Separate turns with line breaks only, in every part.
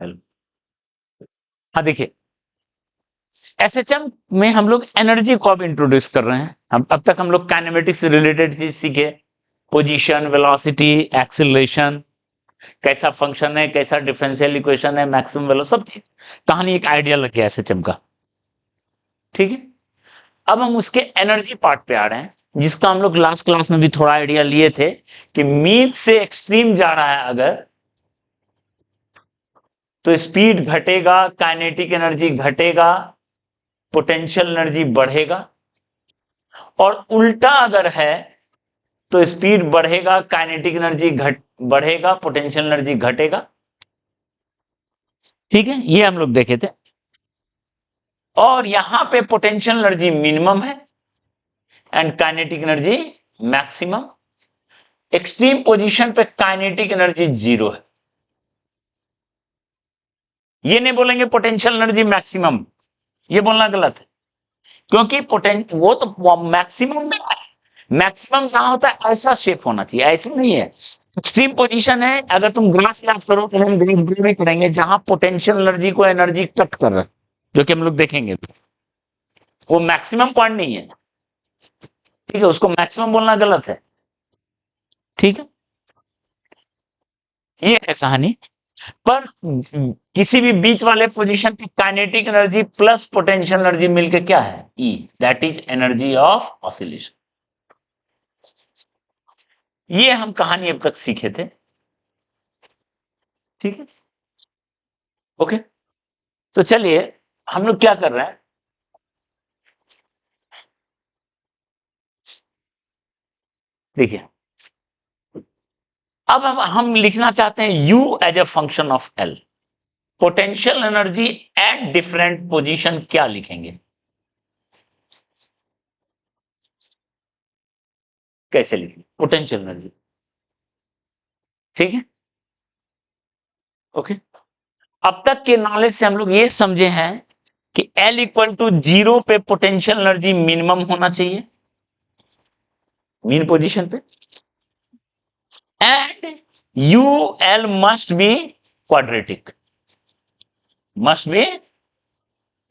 L. हाँ देखिए, SHM में हम लोग एनर्जी को अब इंट्रोड्यूस कर रहे हैं। हम अब तक हम लोग काइनेमेटिक्स से रिलेटेड चीज सीखे, पोजीशन, वेलोसिटी, एक्सीलरेशन, कैसा फंक्शन है, कैसा डिफरेंशियल इक्वेशन है, मैक्सिमम वेलो, सब चीज कहानी एक आइडिया लग गया एसएचएम का। ठीक है, अब हम उसके एनर्जी पार्ट पे आ रहे हैं, जिसका हम लोग लास्ट क्लास में भी थोड़ा आइडिया लिए थे कि मीन से एक्सट्रीम जा रहा है अगर, तो स्पीड घटेगा, काइनेटिक एनर्जी घटेगा, पोटेंशियल एनर्जी बढ़ेगा, और उल्टा अगर है तो स्पीड बढ़ेगा, काइनेटिक एनर्जी बढ़ेगा, पोटेंशियल एनर्जी घटेगा। ठीक है, ये हम लोग देखे थे। और यहां पे पोटेंशियल एनर्जी मिनिमम है and kinetic energy maximum. Extreme position पे काइनेटिक एनर्जी 0 है। ये नहीं बोलेंगे पोटेंशियल एनर्जी मैक्सिमम, ये बोलना गलत है, क्योंकि वो तो मैक्सिमम में, मैक्सिमम जहां होता है ऐसा शेप होना चाहिए, ऐसा नहीं है। एक्सट्रीम पोजीशन है, अगर तुम ग्राफ याद करो तो हम ग्राफ में करेंगे जहां पोटेंशियल एनर्जी को एनर्जी कट कर रहा है, जो कि हम लोग देखेंगे, वो मैक्सिमम पॉइंट नहीं है। ठीक है, उसको मैक्सिमम बोलना गलत है। ठीक है, ये है कहानी। पर किसी भी बीच वाले पोजीशन पे kinetic energy plus potential energy मिलके क्या है, E, that is energy of oscillation. ये हम कहानी अब तक सीखे थे। ठीक है, ओके। तो चलिए, हम लोग क्या कर रहे हैं, देखिए, अब हम लिखना चाहते हैं U as a function of L। Potential energy at different position क्या लिखेंगे, कैसे लिखेंगे पोटेंशियल एनर्जी। ठीक है, ओके। अब तक के नॉलेज से हम लोग ये समझे हैं कि L इक्वल टू 0 पे पोटेंशियल एनर्जी मिनिमम होना चाहिए, मीन पोजीशन पे, and UL must be quadratic, must be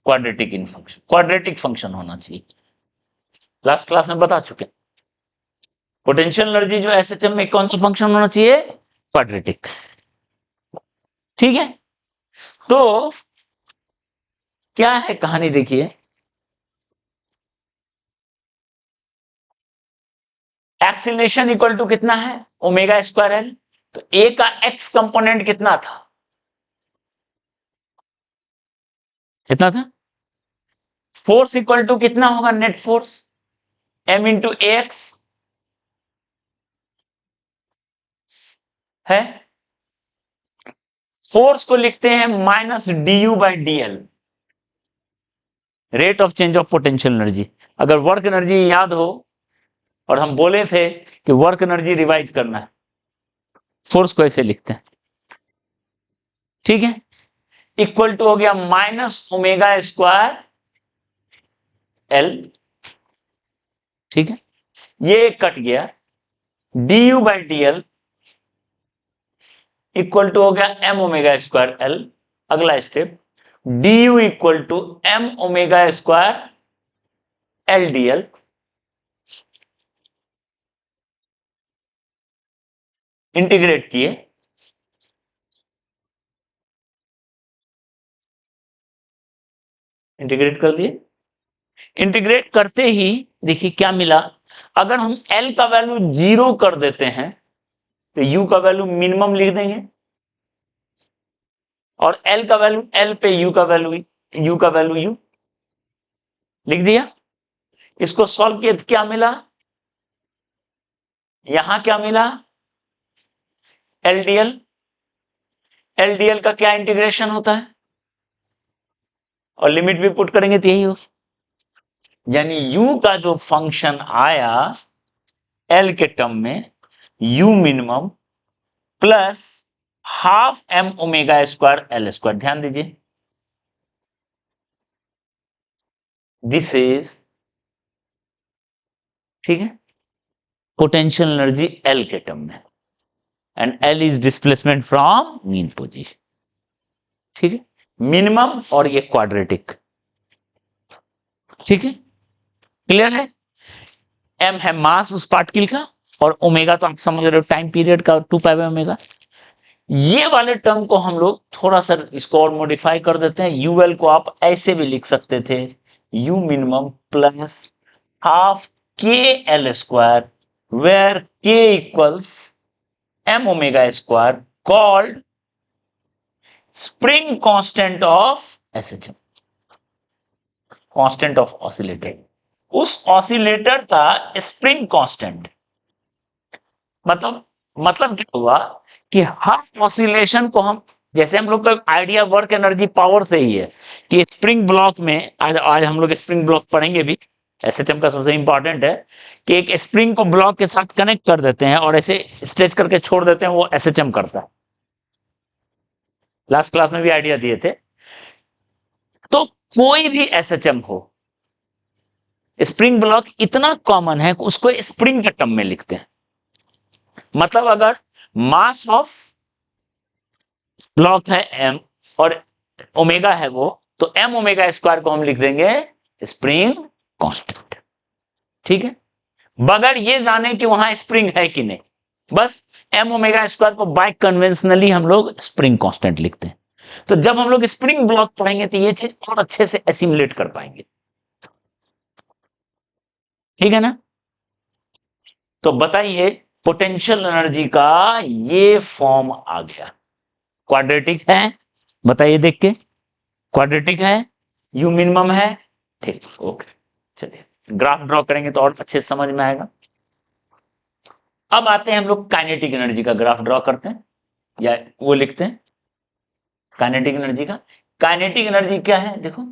quadratic in function, quadratic function होना चाहिए। लास्ट क्लास में बता चुके, पोटेंशियल एनर्जी जो एसएचएम में कौन सा फंक्शन होना चाहिए, क्वाड्रेटिक। ठीक है, तो क्या है कहानी, देखिए, एक्सीलरेशन इक्वल टू कितना है, ओमेगा स्क्वायर एल। तो ए का एक्स कंपोनेंट कितना था, कितना था, फोर्स इक्वल टू कितना होगा, net force M into X है। फोर्स को लिखते हैं minus D U by D L, rate of change of potential energy. अगर वर्क एनर्जी याद हो, और हम बोले थे कि वर्क एनर्जी रिवाइज करना है, फोर्स को ऐसे लिखते हैं। ठीक है, इक्वल टू हो गया माइनस ओमेगा स्क्वायर एल। ठीक है, ये कट गया, D U by D L equal to हो गया एम ओमेगा स्क्वायर एल। अगला step, D U equal to M omega square L D L. Integrate किए, इंटीग्रेट कर दिए, इंटीग्रेट करते ही देखिए क्या मिला। अगर हम एल का वैल्यू 0 कर देते हैं तो यू का वैल्यू मिनिमम लिख देंगे, और एल का वैल्यू एल पे यू का वैल्यू यू लिख दिया। इसको सॉल्व किया तो क्या मिला, यहां क्या मिला, एलडीएल। एलडीएल का क्या इंटीग्रेशन होता है, और लिमिट भी पुट करेंगे तो यही हो, यानी यू का जो फंक्शन आया एल के टर्म में, U minimum plus half M omega square L square. ध्यान दीजिए, दिस इज, ठीक है, पोटेंशियल एनर्जी एल के टर्म में, and L is displacement from mean position. ठीक है, मिनिमम और ये क्वाड्रेटिक, ठीक है, क्लियर है। एम है मास उस पार्टिकल का, और ओमेगा तो आप समझ रहे हो टाइम पीरियड का, 2 पाई बाय ओमेगा। ये वाले टर्म को हम लोग थोड़ा सा इसको और मॉडिफाई कर देते हैं। यूएल को आप ऐसे भी लिख सकते थे, U minimum plus half K L square, where K equals M omega square, called spring constant of SHM, constant of oscillator. उस ऑसिलेटर का स्प्रिंग कांस्टेंट, मतलब क्या हुआ कि हर ऑसिलेशन को हम, जैसे हम लोग का आइडिया वर्क एनर्जी पावर से ही है कि स्प्रिंग ब्लॉक में, आज हम लोग स्प्रिंग ब्लॉक पढ़ेंगे भी, एसएचएम का सबसे इंपॉर्टेंट है कि एक स्प्रिंग को ब्लॉक के साथ कनेक्ट कर देते हैं और ऐसे स्ट्रेच करके छोड़ देते हैं, वो एसएचएम करता है। लास्ट क्लास में भी आइडिया दिए थे। तो कोई भी एसएचएम हो, स्प्रिंग ब्लॉक इतना कॉमन है कि उसको स्प्रिंग के टर्म में लिखते हैं। मतलब अगर मास ऑफ ब्लॉक है एम और ओमेगा है वो, तो एम ओमेगा स्क्वायर को हम लिख देंगे स्प्रिंग कांस्टेंट, ठीक है, बगैर ये जाने कि वहां स्प्रिंग है कि नहीं, बस एम ओमेगा स्क्वायर को बाय कन्वेंशनली हम लोग स्प्रिंग कांस्टेंट लिखते हैं। तो जब हम लोग स्प्रिंग ब्लॉक पढ़ेंगे तो ये चीज और अच्छे से एसिमुलेट कर पाएंगे, ठीक है ना। तो बताइए, पोटेंशियल एनर्जी का ये फॉर्म आ गया, क्वाड्रेटिक है, बताइए देख के, क्वाड्रेटिक है, यू मिनिमम है, ठीक, ओके। चलिए ग्राफ ड्रॉ करेंगे तो और अच्छे से समझ में आएगा। अब आते हैं हम लोग काइनेटिक एनर्जी का ग्राफ ड्रॉ करते हैं, या वो लिखते हैं काइनेटिक एनर्जी का। काइनेटिक एनर्जी क्या है, देखो,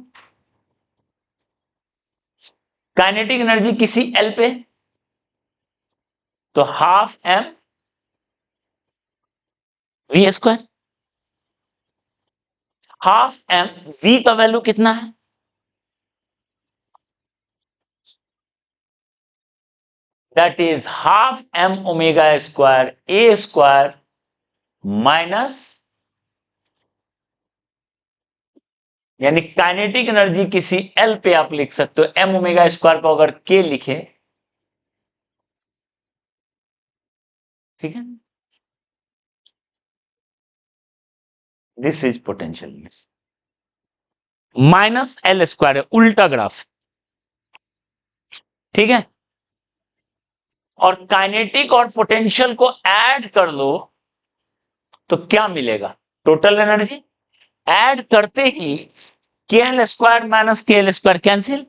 काइनेटिक एनर्जी किसी एल पे, तो half M V square, half M, V का वैल्यू कितना है, that is half M omega square A square minus, यानी काइनेटिक एनर्जी किसी एल पे आप लिख सकते हो, एम ओमेगा स्क्वायर को अगर के लिखे, ठीक है, this is potential minus L square है, उल्टा ग्राफ, ठीक है। और काइनेटिक और पोटेंशियल को ऐड कर लो तो क्या मिलेगा, टोटल एनर्जी। ऐड करते ही के एल स्क्वायर माइनस के एल स्क्वायर कैंसिल,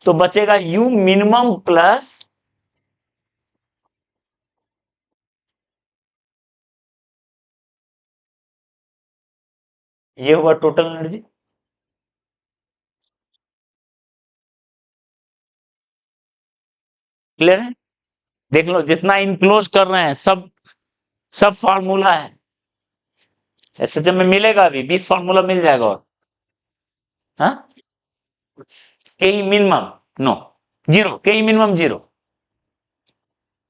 तो बचेगा यू मिनिमम प्लस ये हुआ टोटल एनर्जी, क्लियर है। देख लो जितना इनक्लोज कर रहे हैं सब, सब फार्मूला है, ऐसे जब में मिलेगा अभी 20 फार्मूला मिल जाएगा। और हाँ, के मिनिमम नो, जीरो, के मिनिमम जीरो,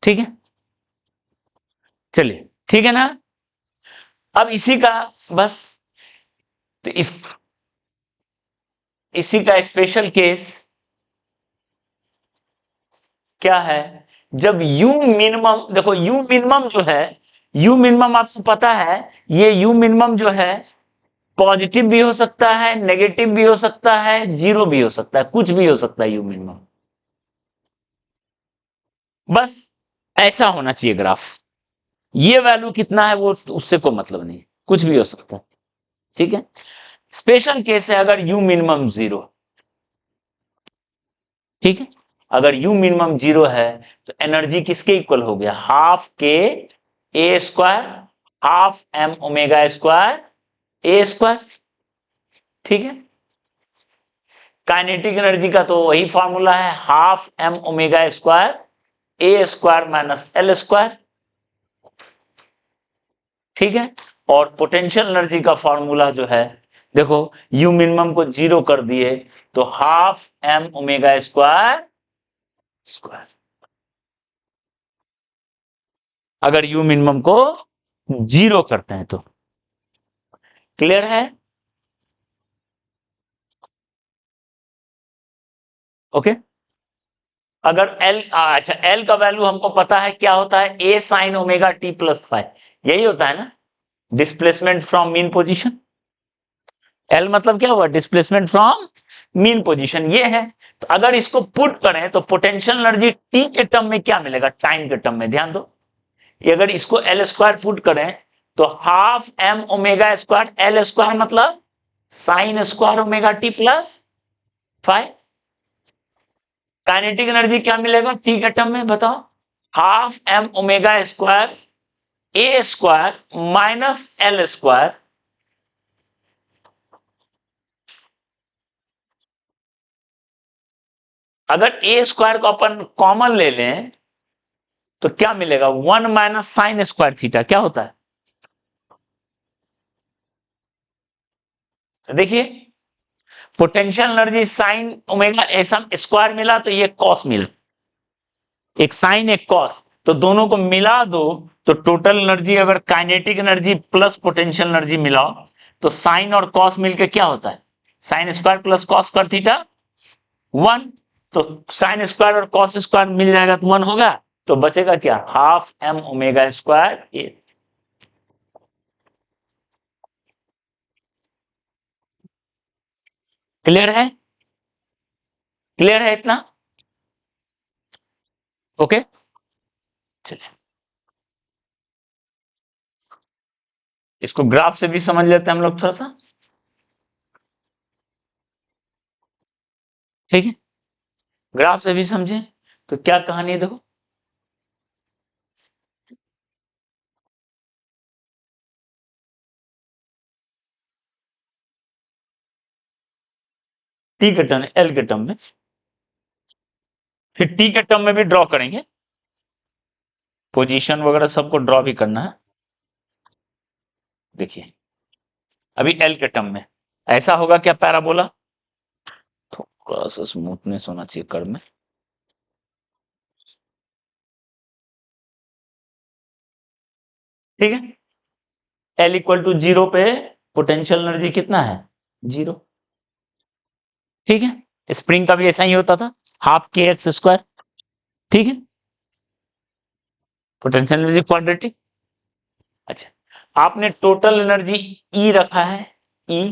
ठीक है, चलिए ठीक है ना। अब इसी का बस, तो इसी का स्पेशल केस क्या है, जब यू मिनिमम, देखो यू मिनिमम जो है, यू मिनिमम आपको पता है, ये यू मिनिमम जो है पॉजिटिव भी हो सकता है, नेगेटिव भी हो सकता है, जीरो भी हो सकता है, कुछ भी हो सकता है यू मिनिमम, बस ऐसा होना चाहिए ग्राफ। ये वैल्यू कितना है वो उससे कोई मतलब नहीं, कुछ भी हो सकता है, ठीक है। स्पेशल केस है अगर यू मिनिमम जीरो, ठीक है, अगर यू मिनिमम जीरो है तो एनर्जी किसके इक्वल हो गया, हाफ के A square, half M omega square A square, ठीक है। काइनेटिक एनर्जी का तो वही फॉर्मूला है, half M omega square A square minus L square, ठीक है। और पोटेंशियल एनर्जी का फॉर्मूला जो है, देखो यू मिनिमम को जीरो कर दिए तो half M omega square square, अगर यू मिनिमम को जीरो करते हैं तो, क्लियर है। ओके। अगर अच्छा एल का वैल्यू हमको पता है क्या होता है, A sine omega T plus five, यही होता है ना displacement from mean position. L मतलब क्या हुआ, डिस्प्लेसमेंट फ्रॉम मीन पोजीशन, ये है। तो अगर इसको पुट करें तो पोटेंशियल एनर्जी टी के टर्म में क्या मिलेगा, टाइम के टर्म में, ध्यान दो। ये अगर इसको एल स्क्वायर पुट करें तो half M omega square, L square मतलब sine square omega T plus five. Kinetic energy क्या मिलेगा टी के टर्म में, बताओ, half M omega square A square minus L square. अगर ए स्क्वायर को अपन कॉमन ले लें तो क्या मिलेगा, one minus sine square theta, क्या होता है, देखिए पोटेंशियल एनर्जी साइन ओमेगा ऐसा स्क्वायर मिला तो ये कॉस मिला, एक साइन एक कॉस, तो दोनों को मिला दो तो टोटल एनर्जी, अगर kinetic energy plus potential energy मिलाओ तो साइन और कॉस मिलकर क्या होता है, sine square plus cos square theta one. तो साइन स्क्वायर और कॉस स्क्वायर मिल जाएगा तो वन होगा, तो बचेगा क्या, हाफ एम ओमेगा स्क्वायर ए। क्लियर है, क्लियर है इतना, ओके। चलिए इसको ग्राफ से भी समझ लेते हैं हम लोग थोड़ा सा, ठीक है, ग्राफ से भी समझे तो क्या कहानी है, देखो टी के टर्म एल के टर्म में, फिर टी के टर्म में भी ड्रॉ करेंगे, पोजीशन वगैरह सबको ड्रॉ भी करना है। देखिए अभी एल के टर्म में ऐसा होगा क्या, पैराबोला, थोड़ा सा स्मूथनेस होना चाहिए कर्व में, ठीक है। एल इक्वल टू जीरो पे पोटेंशियल एनर्जी कितना है, जीरो, ठीक है। स्प्रिंग का भी ऐसा ही होता था, हाफ के एक्स स्क्वायर, ठीक है, पोटेंशियल एनर्जी क्वाड्रेटिक। अच्छा आपने टोटल एनर्जी ई रखा है, E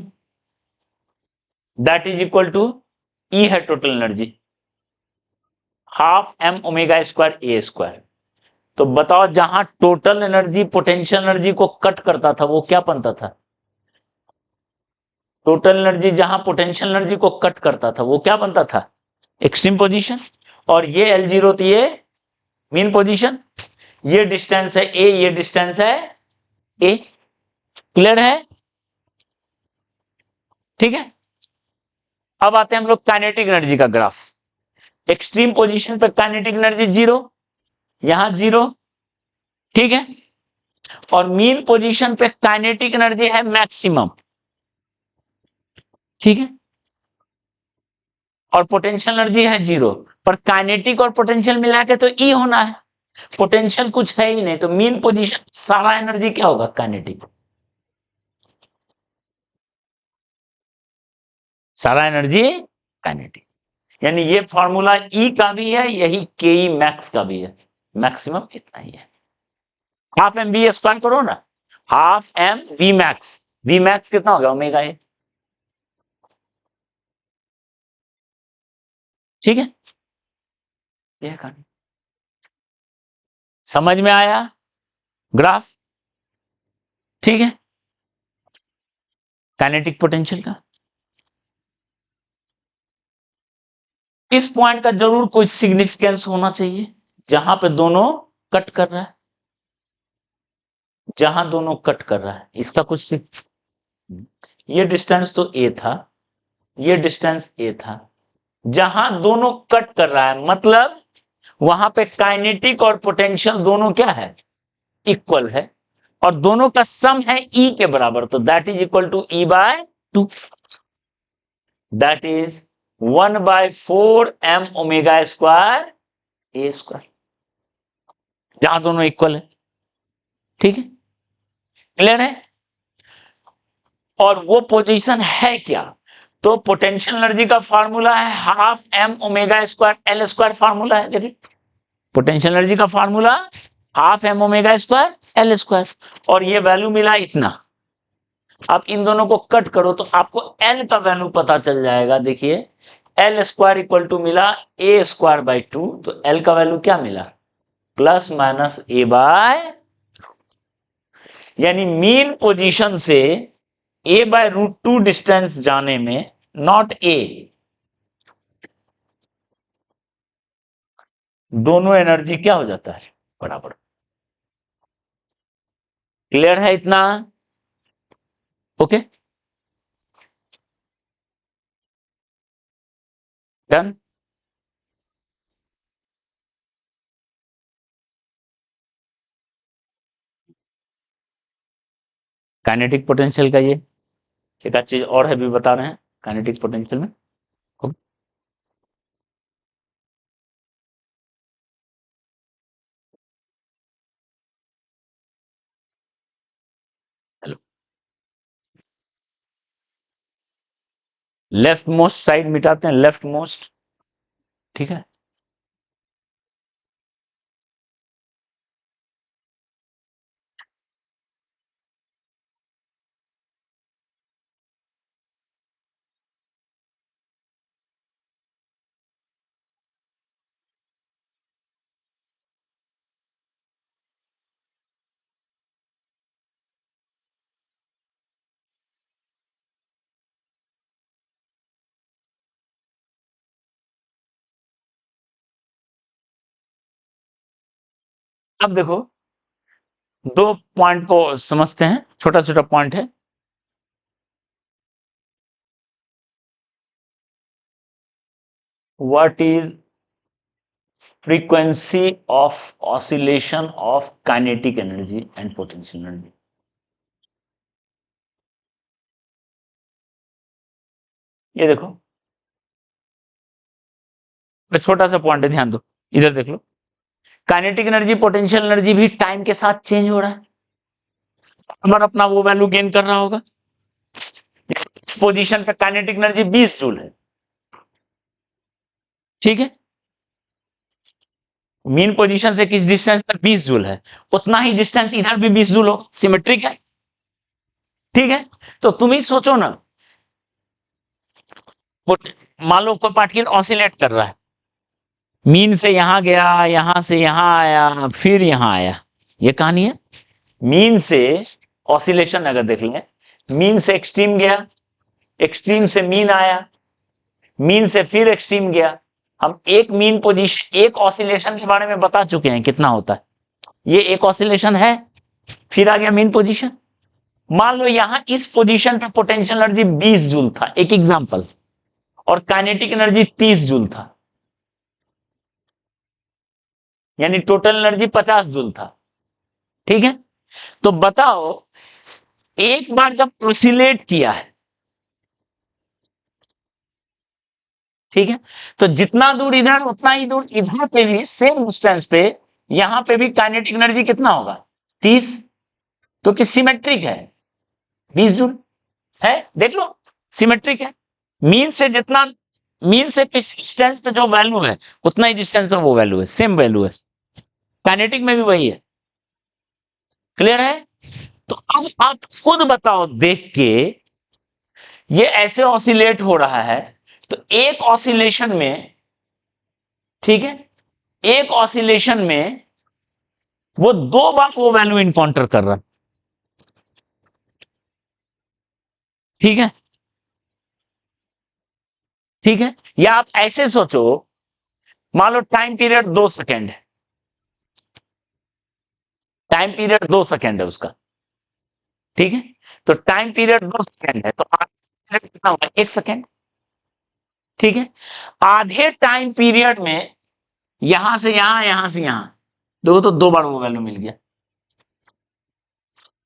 that is equal to, E है total energy half M omega square A square. तो बताओ जहां टोटल एनर्जी पोटेंशियल एनर्जी को कट करता था वो क्या बनता था, टोटल एनर्जी जहां पोटेंशियल एनर्जी को कट करता था वो क्या बनता था, एक्सट्रीम पोजीशन। और ये एल जीरो तो ये मीन पोजीशन, ये डिस्टेंस है ए, ये डिस्टेंस है ए, क्लियर है, ठीक है। अब आते हैं हम लोग काइनेटिक एनर्जी का ग्राफ, एक्सट्रीम पोजीशन पे काइनेटिक एनर्जी जीरो, यहां जीरो, ठीक है। और मीन पोजीशन पे काइनेटिक एनर्जी है मैक्सिमम, ठीक है। और पोटेंशियल एनर्जी है जीरो, पर काइनेटिक और पोटेंशियल मिला के तो ई होना है, पोटेंशियल कुछ है ही नहीं, तो मीन पोजीशन सारा एनर्जी क्या होगा, काइनेटिक, सारा एनर्जी काइनेटिक। यानी ये फॉर्मूला ई का भी है, यही के ई मैक्स का भी है, मैक्सिमम इतना ही है। हाफ एम बी स्क्वायर करो ना, half M V max, V max कितना होगा, ओमेगा ए, ठीक है। ये कहानी समझ में आया, ग्राफ, ठीक है, काइनेटिक पोटेंशियल का। इस पॉइंट का जरूर कोई सिग्निफिकेंस होना चाहिए, जहां पे दोनों कट कर रहा है, जहां दोनों कट कर रहा है इसका कुछ ये डिस्टेंस तो ए था, ये डिस्टेंस ए था, जहां दोनों कट कर रहा है मतलब वहां पे काइनेटिक और पोटेंशियल दोनों क्या है, इक्वल है, और दोनों का सम है ई के बराबर, तो that is equal to E by two, that is 1/4 M omega square A square, जहां दोनों इक्वल है, ठीक है, क्लियर है। और वो पोजीशन है क्या, तो पोटेंशियल एनर्जी का फार्मूला है half M omega square L square formula है। देखिए पोटेंशियल एनर्जी का formula half M omega square L square, और ये वैल्यू मिला इतना। आप इन दोनों को कट करो तो आपको एल का वैल्यू पता चल जाएगा। देखिए एल स्क्वायर इक्वल टू मिला ए स्क्वायर बाई 2, तो एल का वैल्यू क्या मिला प्लस माइनस ए बाय, यानी मीन पोजीशन से ए बाय √2 डिस्टेंस जाने में नॉट ए, दोनों एनर्जी क्या हो जाता है बराबर। क्लियर है इतना? Okay done. काइनेटिक पोटेंशियल का ये एक आध चीज और है भी बता रहे हैं काइनेटिक पोटेंशियल में। लेफ्ट मोस्ट साइड मिटाते हैं, लेफ्ट मोस्ट, ठीक है। अब देखो दो पॉइंट को समझते हैं, छोटा छोटा पॉइंट है। What is frequency of oscillation of kinetic energy and potential energy? ये देखो छोटा सा पॉइंट है, ध्यान दो, इधर देख लो। काइनेटिक एनर्जी पोटेंशियल एनर्जी भी टाइम के साथ चेंज हो रहा है, हमारा अपना वो वैल्यू गेन कर रहा होगा। इस पोजीशन पे काइनेटिक एनर्जी 20 जूल है, ठीक है। मीन पोजीशन से किस डिस्टेंस पर 20 जूल है, उतना ही डिस्टेंस इधर भी 20 जूल हो, सिमेट्रिक है, ठीक है। तो तुम ही सोचो ना, मान लो कोई पार्टिकल ऑसिलेट कर रहा है, मीन से यहां गया, यहां से यहां आया, फिर यहां आया, ये कहानी है। मीन से ऑसिलेशन अगर देख लें, मीन से एक्सट्रीम गया, एक्सट्रीम से मीन आया, मीन से फिर एक्सट्रीम गया। हम एक मीन पोजीशन, एक ऑसिलेशन के बारे में बता चुके हैं कितना होता है। ये एक ऑसिलेशन है, फिर आ गया मीन पोजीशन। मान लो यहां इस पोजीशन पे पोटेंशियल एनर्जी 20 जूल था, एक एग्जांपल, और काइनेटिक एनर्जी 30 जूल था, यानी टोटल एनर्जी 50 जूल था, ठीक है। तो बताओ एक बार जब ऑसिलेट किया है, ठीक है, तो जितना दूर इधर उतना ही दूर इधर पे भी सेम डिस्टेंस पे, यहां पे भी काइनेटिक एनर्जी कितना होगा 30, क्योंकि सिमेट्रिक है, 20 जूल है, देख लो सिमेट्रिक है। मीन से जितना, मीन से डिस्टेंस पे जो वैल्यू है उतना ही डिस्टेंस पे वो वैल्यू है, सेम वैल्यू है, काइनेटिक में भी वही है। क्लियर है? तो अब आप खुद बताओ देख के, ये ऐसे ऑसिलेट हो रहा है, तो एक ऑसिलेशन में, ठीक है, एक ऑसिलेशन में वो 2 बार वो वैल्यू इनकाउंटर कर रहा है, ठीक है, ठीक है। या आप ऐसे सोचो, मान लो टाइम पीरियड 2 सेकेंड है, टाइम पीरियड 2 सेकेंड है उसका, ठीक है। तो टाइम पीरियड 2 सेकेंड है, तो कितना होगा 1 सेकेंड, ठीक है। आधे टाइम पीरियड में यहां से यहां, यहां से यहां, दो तो 2 बार वो वैल्यू मिल गया,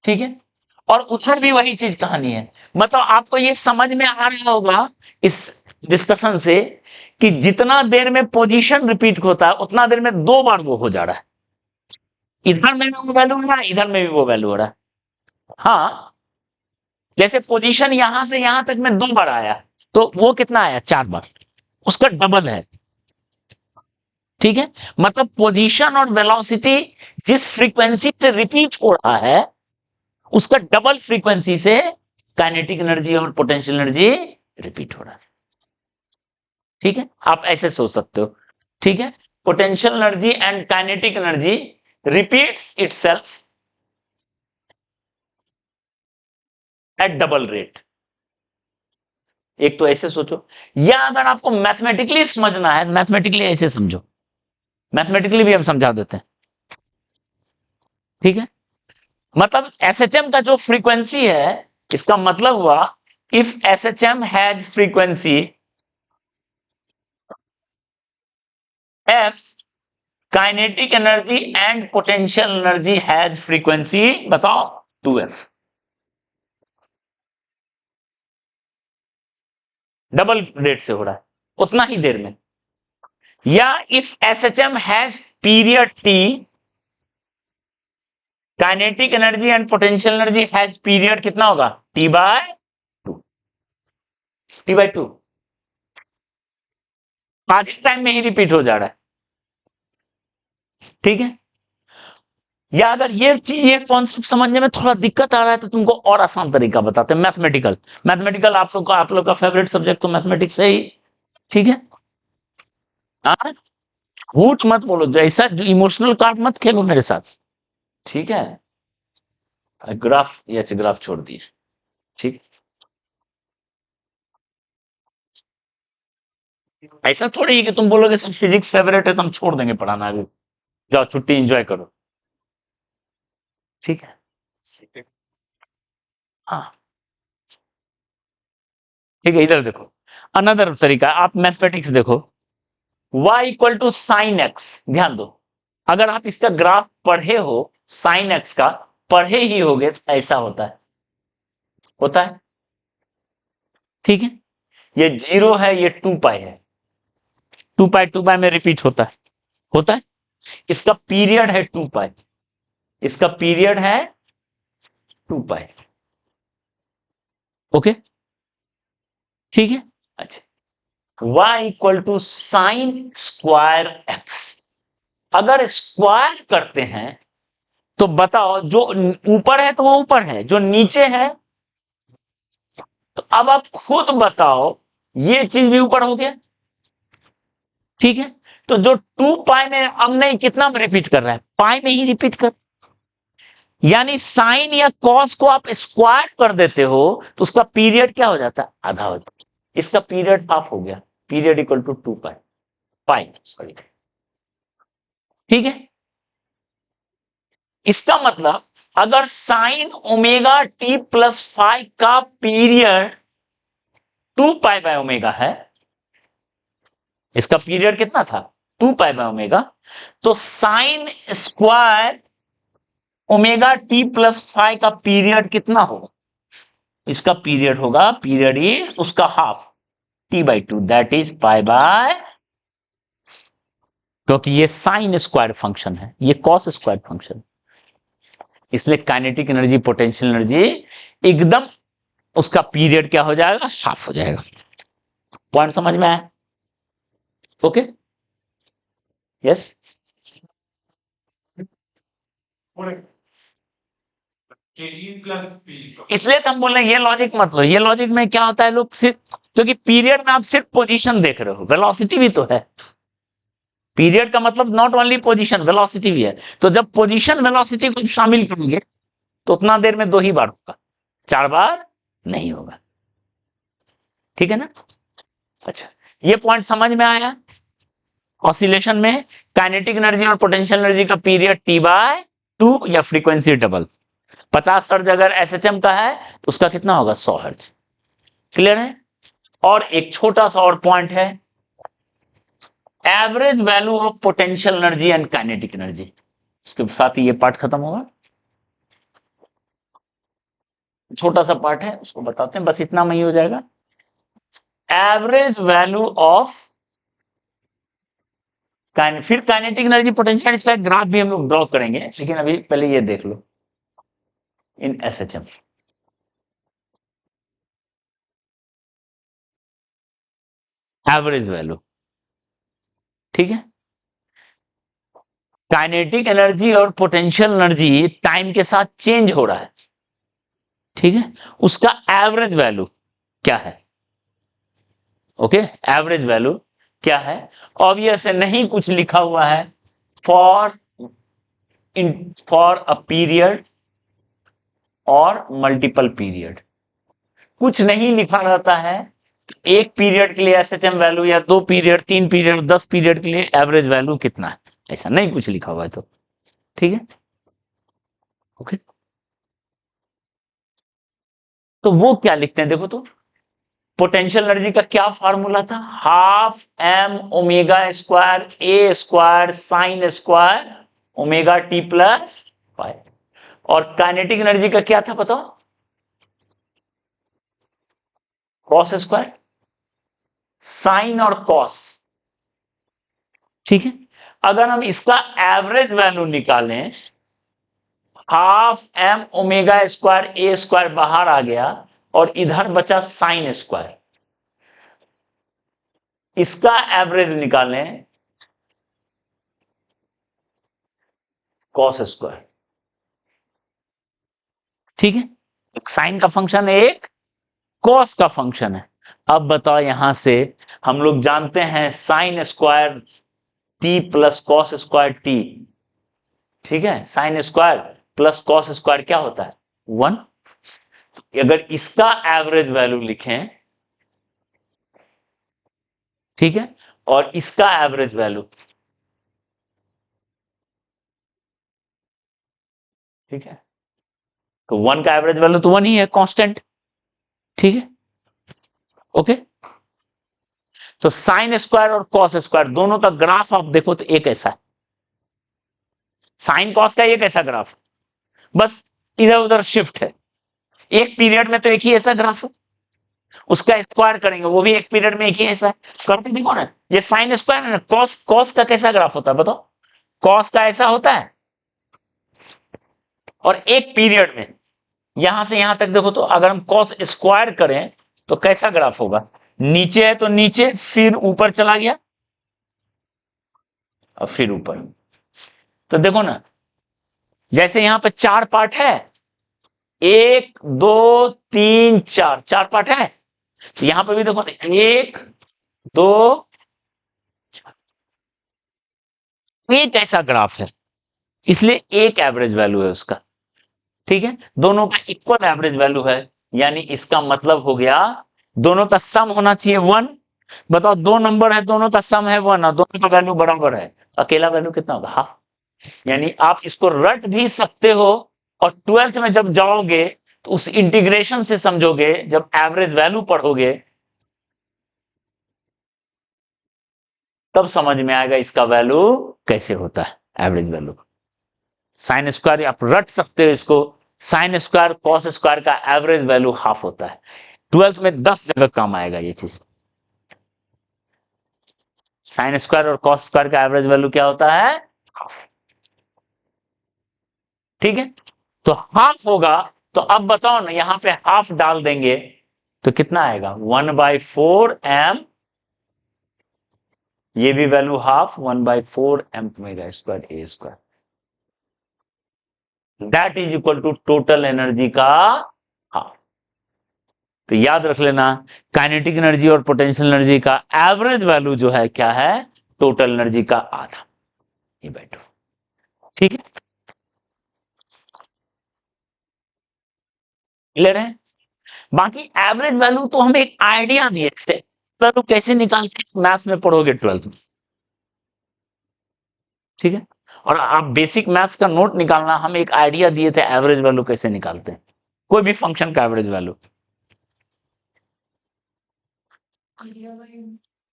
ठीक है। और उधर भी वही चीज कहानी है। मतलब आपको ये समझ में आ रहा होगा इस डिस्कशन से कि जितना देर में पोजीशन रिपीट होता है उतना देर में 2 बार वो हो जा रहा है, इधर में भी वो वैल्यू हो रहा है, इधर में भी वो वैल्यू हो रहा है। हाँ, जैसे पोजीशन यहां से यहां तक में 2 बार आया, तो वो कितना आया 4 बार, उसका डबल है। ठीक है, मतलब पोजीशन और वेलोसिटी जिस फ्रीक्वेंसी से रिपीट हो रहा है उसका डबल फ्रीक्वेंसी से काइनेटिक एनर्जी और पोटेंशियल एनर्जी रिपीट हो रहा है। ठीक है, आप ऐसे सोच सकते हो। ठीक है, potential energy and kinetic energy repeats itself eight double rate. एक तो ऐसे सोचो, या अगर आपको मैथमेटिकली समझना है, मैथमेटिकली ऐसे समझो, मैथमेटिकली भी हम समझा देते हैं। ठीक है, मतलब एसएचएम का जो फ्रीक्वेंसी है, इसका मतलब हुआ if SHM has frequency F, kinetic energy and potential energy has frequency, बताओ 2f, डबल रेट से हो रहा है उतना ही देर में। या if SHM has period T, kinetic energy and potential energy has period कितना होगा T by two, T by two, आधे टाइम में ही रिपीट हो जा रहा है। ठीक है, या अगर ये चीज, ये कॉन्सेप्ट समझने में थोड़ा दिक्कत आ रहा है तो तुमको और आसान तरीका बताते हैं, मैथमेटिकल। मैथमेटिकल आप लोग का फेवरेट सब्जेक्ट तो मैथमेटिक्स है ही। ठीक है, हाँ, झूठ मत बोलो, जैसा इमोशनल कार्ड मत खेलो मेरे साथ। ठीक है, ग्राफ या ग्राफ छोड़ दिए। ठीक, ऐसा थोड़ी है कि तुम बोलोगे सब फिजिक्स फेवरेट है तो हम छोड़ देंगे पढ़ाना, अभी जाओ छुट्टी एंजॉय करो। ठीक है, हाँ, ठीक है, इधर देखो, अनदर तरीका, आप मैथमेटिक्स देखो, y equal to sine X, ध्यान दो, अगर आप इसका ग्राफ पढ़े हो, साइन एक्स का पढ़े ही होगे तो ऐसा होता है, होता है। ठीक है, ये 0 है, ये 2 पाई है, 2 पाई में रिपीट होता है, होता है। इसका पीरियड है 2 पाई, इसका पीरियड है 2 पाई। ओके, ठीक है, अच्छा, y equal to sine square X, अगर स्क्वायर करते हैं तो बताओ, जो ऊपर है तो वो ऊपर है, जो नीचे है, तो अब आप खुद बताओ, ये चीज भी ऊपर हो गया। ठीक है, तो जो 2 पाई में अब नहीं, कितना में रिपीट कर रहा है, पाई में ही रिपीट कर, यानी साइन या कॉस को आप स्क्वायर कर देते हो तो उसका पीरियड क्या हो जाता है, आधा हो जाता है, इसका पीरियड हाफ हो गया, period equal to 2 pi, pi sorry. ठीक है, इसका मतलब अगर sine omega T plus five का पीरियड 2 पाई बाय ओमेगा है, इसका पीरियड कितना था 2 पाई बाय ओमेगा, तो sine square omega T plus five का पीरियड कितना होगा, इसका पीरियड होगा, पीरियड इज उसका half, T by two, that is pi by, क्योंकि ये साइन स्क्वायर फंक्शन है, ये कॉस स्क्वायर फंक्शन, इसलिए काइनेटिक एनर्जी पोटेंशियल एनर्जी एकदम उसका पीरियड क्या हो जाएगा, हाफ हो जाएगा। पॉइंट समझ में आया? ओके, यस, इसलिए तो हम बोल रहे हैं ये लॉजिक मत लो, ये लॉजिक में क्या होता है, लोग सिर्फ, क्योंकि पीरियड में आप सिर्फ पोजीशन देख रहे हो, वेलोसिटी भी तो है, पीरियड का मतलब नॉट ओनली पोजीशन, वेलोसिटी भी है, तो जब पोजीशन वेलोसिटी को शामिल करोगे तो उतना देर में 2 ही बार होगा, 4 बार नहीं होगा। ठीक है ना, अच्छा, ये पॉइंट समझ में आया? ऑसिलेशन में काइनेटिक एनर्जी और पोटेंशियल एनर्जी का पीरियड टी बाय 2 या फ्रीक्वेंसी डबल, 50 हर्ट्ज अगर एसएचएम का है तो उसका कितना होगा 100 हर्ट्ज। क्लियर है? और एक छोटा सा और पॉइंट है, average value of potential energy and kinetic energy, उसके साथ ही ये पार्ट खत्म होगा, छोटा सा पार्ट है उसको बताते हैं, बस इतना में ही हो जाएगा। एवरेज वैल्यू ऑफ फिर काइनेटिक एनर्जी पोटेंशियल, इसका ग्राफ भी हम लोग ड्रॉ करेंगे, लेकिन अभी पहले ये देख लो इन एसएचएम। एवरेज वैल्यू, ठीक है। काइनेटिक एनर्जी और पोटेंशियल एनर्जी टाइम के साथ चेंज हो रहा है, ठीक है, उसका एवरेज वैल्यू क्या है? ओके, एवरेज वैल्यू क्या है? ऑब्वियस है, नहीं कुछ लिखा हुआ है। फॉर अ पीरियड और मल्टीपल पीरियड, कुछ नहीं लिखा रहता है। एक पीरियड के लिए एसएचएम वैल्यू, या 2 पीरियड, 3 पीरियड, 10 पीरियड के लिए एवरेज वैल्यू कितना है, ऐसा नहीं कुछ लिखा हुआ है, तो ठीक है। ओके, तो वो क्या लिखते हैं देखो तो, पोटेंशियल एनर्जी का क्या फार्मूला था? Half M omega square A square sine square omega T plus 5। और काइनेटिक एनर्जी का क्या था बताओ? कॉस स्क्वायर साइन और कॉस, ठीक है। अगर हम इसका एवरेज वैल्यू निकालें, half M omega square A square बाहर आ गया और इधर बचा साइन स्क्वायर, इसका एवरेज निकालें कॉस स्क्वायर, ठीक है। एक साइन का फंक्शन है, एक कॉस का फंक्शन है। अब बताओ, यहां से हम लोग जानते हैं sine square T plus cos square T, ठीक है, sine square plus cos square क्या होता है? 1। अगर इसका एवरेज वैल्यू लिखें, ठीक है, और इसका एवरेज वैल्यू, ठीक है, तो 1 का एवरेज वैल्यू तो 1 ही है, कांस्टेंट, ठीक है। ओके, तो साइन स्क्वायर और कॉस स्क्वायर दोनों का ग्राफ आप देखो तो एक ऐसा है, साइन कॉस का एक ऐसा ग्राफ, बस इधर उधर शिफ्ट है। एक पीरियड में तो एक ही ऐसा ग्राफ है, उसका स्क्वायर करेंगे वो भी एक पीरियड में एक ही ऐसा है। करके देखो ना, ये साइन स्क्वायर है ना, कॉस कॉस का कैसा ग्राफ होता है बताओ? कॉस का ऐसा होता है, और एक पीरियड में यहां से यहां तक देखो तो अगर हम कॉस स्क्वायर करें तो कैसा ग्राफ होगा? नीचे है तो नीचे, फिर ऊपर चला गया और फिर ऊपर। तो देखो ना, जैसे यहां पे 4 पार्ट है, 1 2 3 4, 4 पार्ट है, तो यहां पर भी देखो ना, 1 2, एक ऐसा ग्राफ है, इसलिए एक एवरेज वैल्यू है उसका, ठीक है। दोनों का इक्वल एवरेज वैल्यू है, यानी इसका मतलब हो गया दोनों का सम होना चाहिए 1। बताओ, 2 नंबर है, दोनों का सम है 1 और दोनों का वैल्यू बराबर है, अकेला वैल्यू कितना होगा? हाफ। यानी आप इसको रट भी सकते हो, और 12th में जब जाओगे तो उस इंटीग्रेशन से समझोगे, जब एवरेज वैल्यू पढ़ोगे तब समझ में आएगा इसका वैल्यू कैसे होता है, एवरेज वैल्यू। साइन स्क्वायर आप रट सकते हो इसको, साइन स्क्वायर कॉस स्क्वायर का एवरेज वैल्यू हाफ होता है। 12th में 10 जगह काम आएगा ये चीज। साइन स्क्वायर और कॉस स्क्वायर का एवरेज वैल्यू क्या होता है? हाफ, ठीक है। तो हाफ होगा, तो अब बताओ ना, यहां पे हाफ डाल देंगे तो कितना आएगा? 1/4 m, ये भी value half, 1/4 m omega square A square, that is equal to total energy का हाफ। तो याद रख लेना, काइनेटिक एनर्जी और पोटेंशियल एनर्जी का एवरेज वैल्यू जो है क्या है? टोटल एनर्जी का आधा, ये बैठो, ठीक है, क्लियर है। बाकी एवरेज वैल्यू तो हमें एक आइडिया दिए थे, वैल्यू कैसे निकालते हैं मैथ्स में पढ़ोगे 12th में, ठीक है। और आप बेसिक मैथ्स का नोट निकालना, हम एक आइडिया दिए थे एवरेज वैल्यू कैसे निकालते हैं, कोई भी फंक्शन का average value.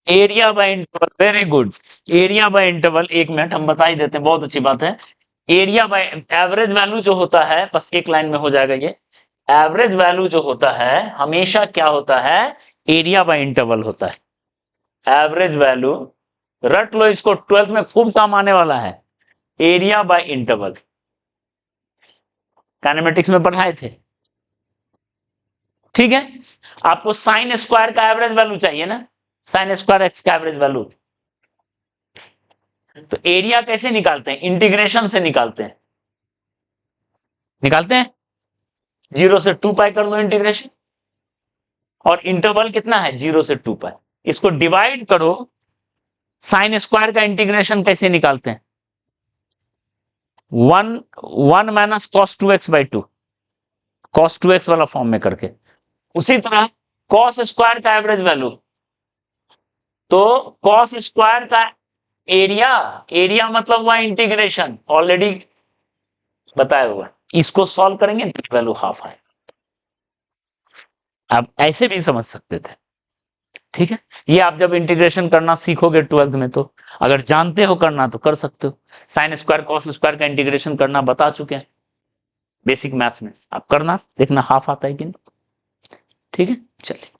Area bye interval, very good. Area bye interval, 1 minute हम बता ही देते हैं, बहुत अच्छी बात है। एरिया बाय एवरेज वैल्यू जो होता है, बस एक लाइन में हो जाएगा ये, एवरेज वैल्यू जो होता है हमेशा क्या होता है? एरिया बाय इंटरवल होता है। एवरेज वैल्यू रट लो इसको, 12th में खूब काम आने वाला है, एरिया बाय इंटरवल, काइनेमेटिक्स में पढ़ाए थे, ठीक है। आपको साइन स्क्वायर का एवरेज वैल्यू चाहिए ना, साइन स्क्वायर एक्स का एवरेज वैल्यू। तो एरिया कैसे निकालते हैं? इंटीग्रेशन से निकालते हैं। जीरो से 2 पाई कर दो इंटीग्रेशन, और इंटरवल कितना है? 0 से 2 पाई। इसको डिवाइड करो, साइन स्क्वायर का इंटीग्रेशन कैसे निकालते हैं? 1 minus cos 2x by 2, cos 2x वाला फॉर्म में करके। उसी तरह कॉस स्क्वायर का एवरेज वैल्यू, तो कॉस स्क्वायर का एरिया, एरिया मतलब हुआ इंटीग्रेशन, ऑलरेडी बताया हुआ। इसको सॉल्व करेंगे, वैल्यू हाफ आए। आप ऐसे भी समझ सकते थे, ठीक है। ये आप जब इंटीग्रेशन करना सीखोगे 12th में, तो अगर जानते हो करना तो कर सकते हो। साइन स्क्वायर कॉस स्क्वायर का इंटीग्रेशन करना बता चुके हैं बेसिक मैथ्स में, आप करना, देखना हाफ आता है कि नहीं। ठीक है, चलिए।